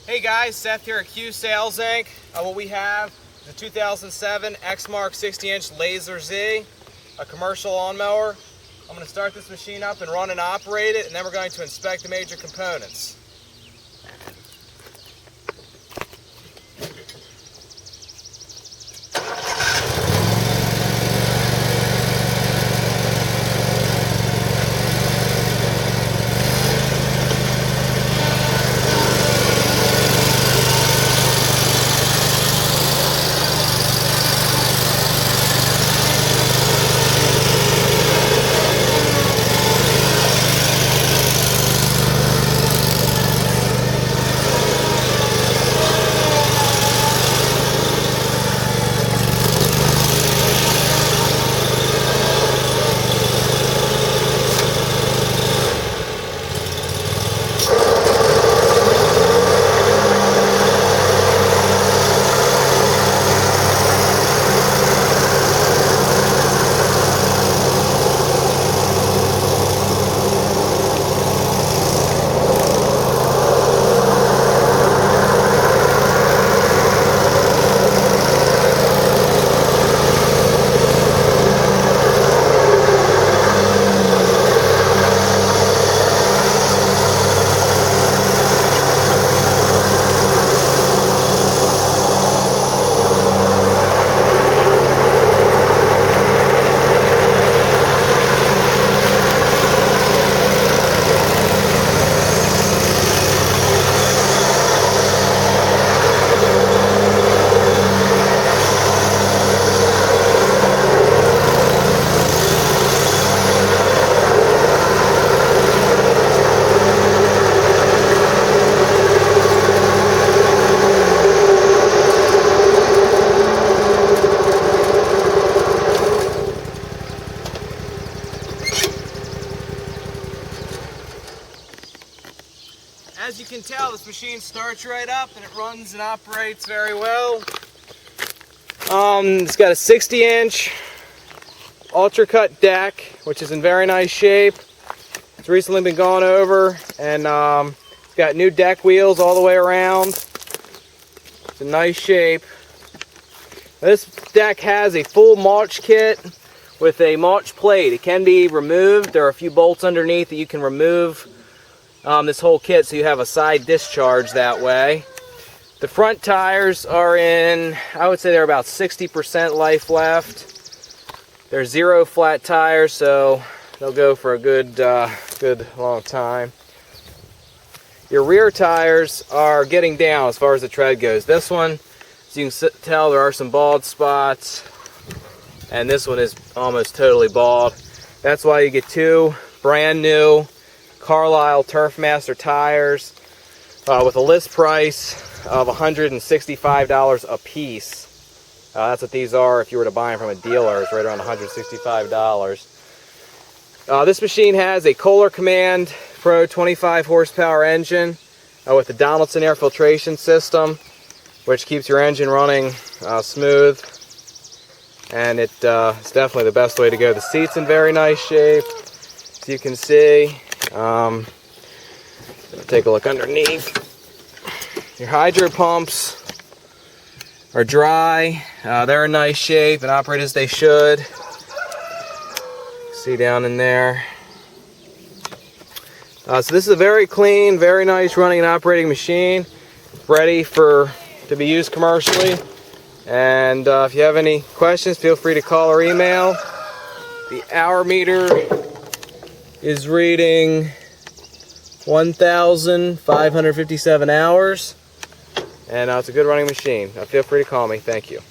Hey guys, Seth here at Q Sales Inc. What we have is a 2007 Exmark 60-inch Laser Z, a commercial lawnmower. I'm going to start this machine up and run and operate it, and then we're going to inspect the major components. As you can tell, this machine starts right up and it runs and operates very well. It's got a 60-inch ultra cut deck, which is in very nice shape. It's recently been gone over, and it's got new deck wheels all the way around. It's in nice shape. This deck has a full mulch kit with a mulch plate. It can be removed. There are a few bolts underneath that you can remove this whole kit, so you have a side discharge that way. The front tires are in, I would say they're about 60% life left. They're zero flat tires, so they'll go for a good long time. Your rear tires are getting down as far as the tread goes. This one, as you can tell, there are some bald spots, and this one is almost totally bald. That's why you get two brand new Carlisle Turfmaster tires with a list price of $165 a piece. That's what these are if you were to buy them from a dealer. It's right around $165. This machine has a Kohler Command Pro 25 horsepower engine with the Donaldson air filtration system, which keeps your engine running smooth, and it's definitely the best way to go. The seat's in very nice shape, as you can see. Take a look underneath. Your hydro pumps are dry. They're in nice shape and operate as they should. See down in there. So this is a very clean, very nice running and operating machine, ready to be used commercially. And if you have any questions, feel free to call or email. The hour meter is reading 1,557 hours, and it's a good running machine. Feel free to call me. Thank you.